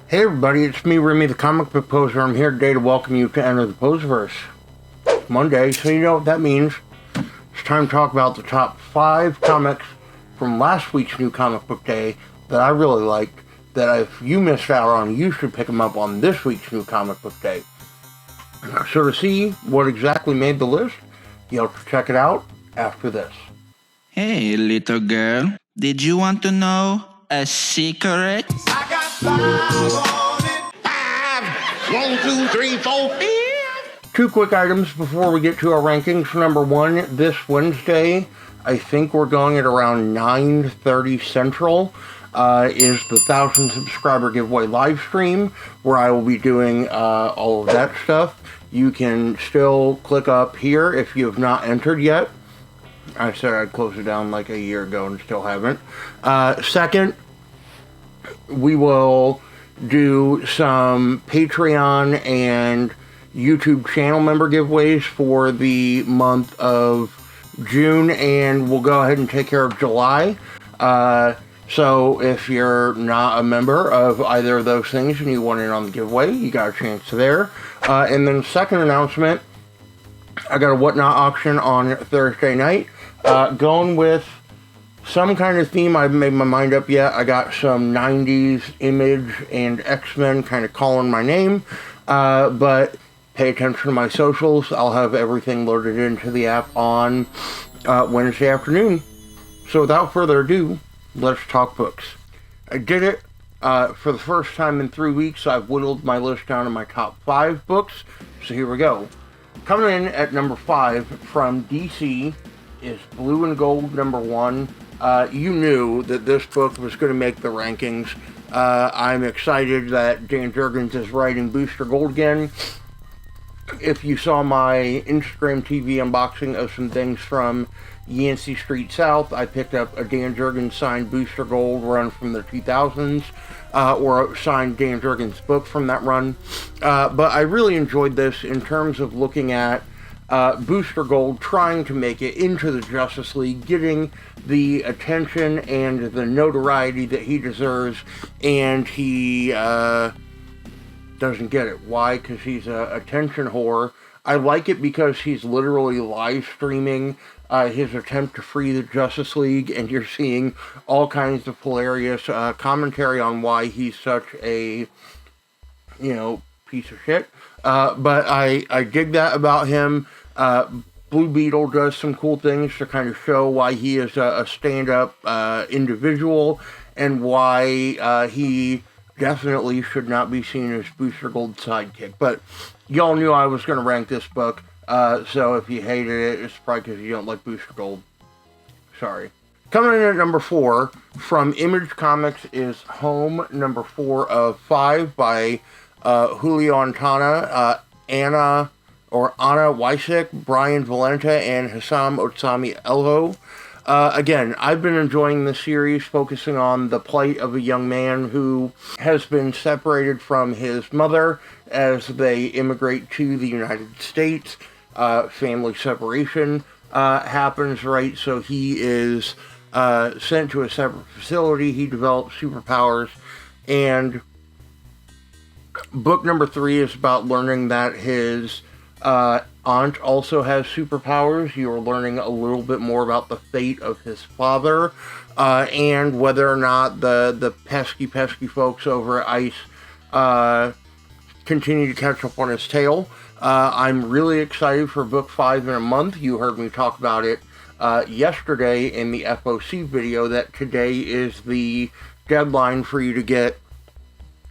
Hey everybody, it's me, Remy the Comic Book Poser. I'm here today to welcome you to Enter the Poserverse. It's Monday, so you know what that means. It's time to talk about the top 5 comics from last week's New Comic Book Day that I really liked, that if you missed out on, you should pick them up on this week's New Comic Book Day. So to see what exactly made the list, you'll have to check it out after this. Hey, little girl, did you want to know a secret? I got 5 on it. 5, 1, 2, 3, 4, 5. 2 quick items before we get to our rankings. Number 1, this Wednesday, I think we're going at around 9:30 Central, is the 1,000 subscriber giveaway live stream, where I will be doing all of that stuff. You can still click up here if you have not entered yet. I said I'd close it down like a year ago and still haven't. Second, we will do some Patreon and YouTube channel member giveaways for the month of June, and we'll go ahead and take care of July. So if you're not a member of either of those things and you want in on the giveaway, you got a chance there. And then second announcement, I got a Whatnot auction on Thursday night. Going with some kind of theme. I haven't made my mind up yet. I got some 90s Image and X-Men kind of calling my name. But pay attention to my socials. I'll have everything loaded into the app on Wednesday afternoon. So without further ado, let's talk books. I did it for the first time in 3 weeks. I've whittled my list down to my top 5 books. So here we go. Coming in at number 5 from DC is Blue and Gold number 1. You knew that this book was going to make the rankings. I'm excited that Dan Jurgens is writing Booster Gold again. If you saw my Instagram TV unboxing of some things from Yancey Street South, I picked up a Dan Jurgens signed Booster Gold run from the 2000s, or a signed Dan Jurgens book from that run. But I really enjoyed this in terms of looking at Booster Gold trying to make it into the Justice League, getting the attention and the notoriety that he deserves, and he doesn't get it. Why? Because he's a attention whore. I like it because he's literally live streaming his attempt to free the Justice League, and you're seeing all kinds of hilarious commentary on why he's such a, piece of shit. But I dig that about him. Blue Beetle does some cool things to kind of show why he is a stand-up individual, and why he definitely should not be seen as Booster Gold's sidekick. But y'all knew I was going to rank this book, so if you hated it, it's probably because you don't like Booster Gold. Sorry. Coming in at number 4 from Image Comics is Home, number 4 of 5 by Julio Antana, Anna Wysick, Brian Valenta, and Hassam Otsami Elho. Again, I've been enjoying this series, focusing on the plight of a young man who has been separated from his mother as they immigrate to the United States. Family separation happens, right? So he is sent to a separate facility. He develops superpowers, and book number 3 is about learning that his aunt also has superpowers. You are learning a little bit more about the fate of his father, and whether or not the pesky folks over at ICE continue to catch up on his tail. I'm really excited for book 5 in a month. You heard me talk about it yesterday in the FOC video, that today is the deadline for you to get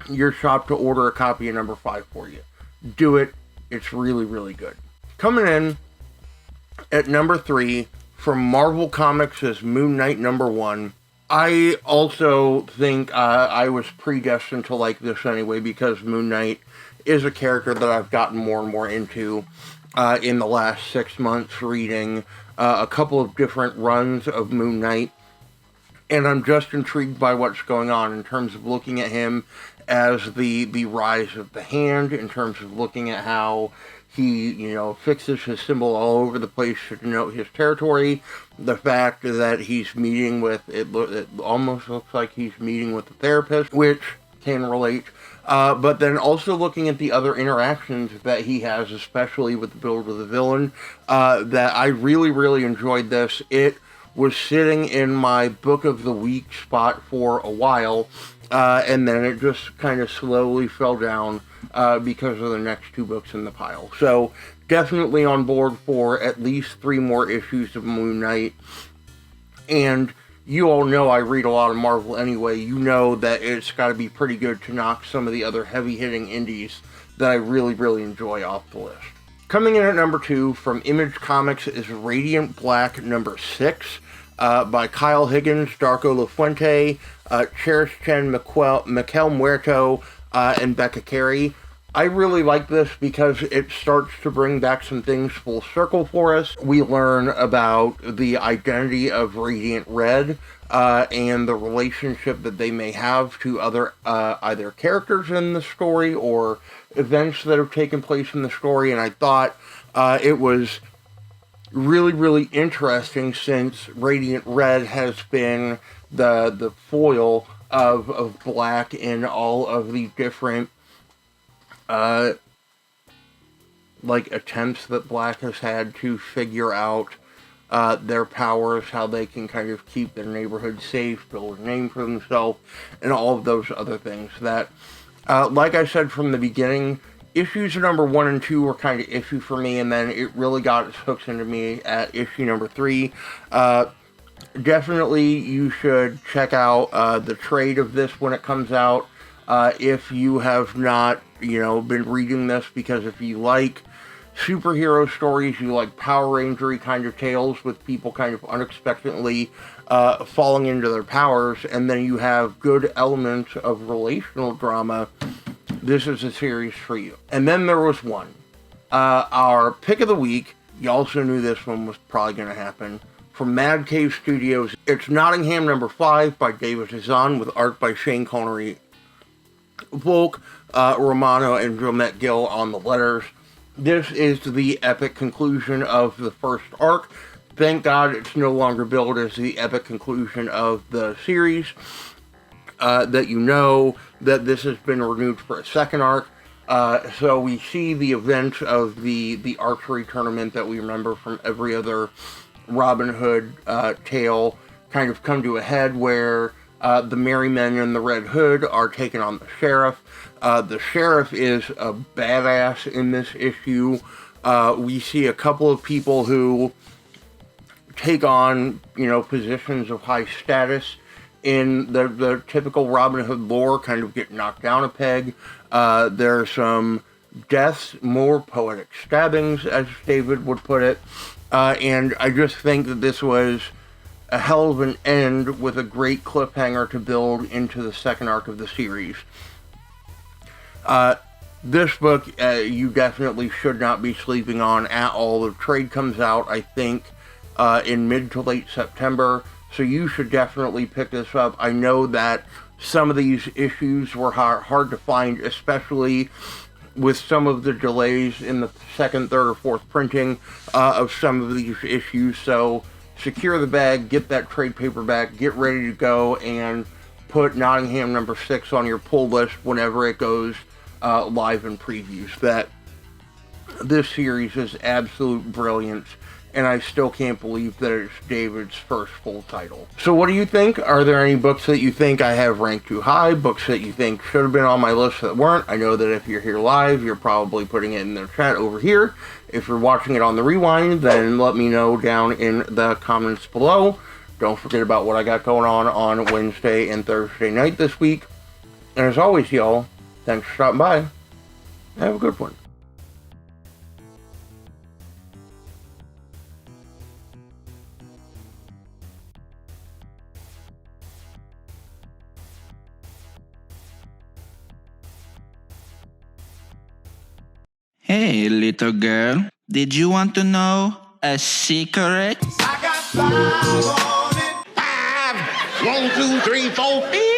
your shop to order a copy of number 5 for you. Do it. It's really, really good. Coming in at number 3 from Marvel Comics is Moon Knight number 1. I also think I was predestined to like this anyway, because Moon Knight is a character that I've gotten more and more into in the last 6 months, reading a couple of different runs of Moon Knight. And I'm just intrigued by what's going on in terms of looking at him as the rise of the Hand, in terms of looking at how he, fixes his symbol all over the place to denote his territory. The fact that he's meeting with, it almost looks like he's meeting with a therapist, which can relate. But then also looking at the other interactions that he has, especially with the build of the villain, that I really, really enjoyed this. It was sitting in my book of the week spot for a while, and then it just kind of slowly fell down because of the next 2 books in the pile. So definitely on board for at least 3 more issues of Moon Knight. And you all know I read a lot of Marvel anyway. You know that it's got to be pretty good to knock some of the other heavy-hitting indies that I really, really enjoy off the list. Coming in at number 2 from Image Comics is Radiant Black number 6 by Kyle Higgins, Darko LaFuente, Cherish Chen, Miquel Muerto, and Becca Carey. I really like this because it starts to bring back some things full circle for us. We learn about the identity of Radiant Red and the relationship that they may have to other either characters in the story or events that have taken place in the story. And I thought it was really, really interesting since Radiant Red has been the foil of Black in all of the different attempts that Black has had to figure out their powers, how they can kind of keep their neighborhood safe, build a name for themselves, and all of those other things that, like I said from the beginning, issues number 1 and 2 were kind of iffy for me, and then it really got its hooks into me at issue number 3. Definitely you should check out the trade of this when it comes out. If you have not, been reading this, because if you like superhero stories, you like Power Ranger-y kind of tales with people kind of unexpectedly falling into their powers, and then you have good elements of relational drama, this is a series for you. And then there was one. Our pick of the week, you also knew this one was probably going to happen, from Mad Cave Studios. It's Nottingham number 5 by David Hazan with art by Shane Connery Volk, Romano, and Jomette Gill on the letters. This is the epic conclusion of the first arc. Thank God it's no longer billed as the epic conclusion of the series. That you know that this has been renewed for a second arc. So we see the events of the archery tournament that we remember from every other Robin Hood tale kind of come to a head, where the Merry Men in the Red Hood are taking on the sheriff. The sheriff is a badass in this issue. We see a couple of people who take on, positions of high status in the typical Robin Hood lore, kind of get knocked down a peg. There are some deaths, more poetic stabbings, as David would put it. And I just think that this was a hell of an end with a great cliffhanger to build into the second arc of the series. This book, you definitely should not be sleeping on at all. The trade comes out, I think, in mid to late September, so you should definitely pick this up. I know that some of these issues were hard to find, especially with some of the delays in the second, third, or fourth printing of some of these issues. So secure the bag, get that trade paperback, get ready to go, and put Nottingham number 6 on your pull list whenever it goes live in previews. That this series is absolute brilliance, and I still can't believe that it's David's first full title. So what do you think? Are there any books that you think I have ranked too high? Books that you think should have been on my list that weren't? I know that if you're here live, you're probably putting it in the chat over here. If you're watching it on the rewind, then let me know down in the comments below. Don't forget about what I got going on Wednesday and Thursday night this week. And as always, y'all, thanks for stopping by. Have a good one. Hey, little girl, did you want to know a secret? I got 5 on it. 5, 1, 2, 3, 4, 5.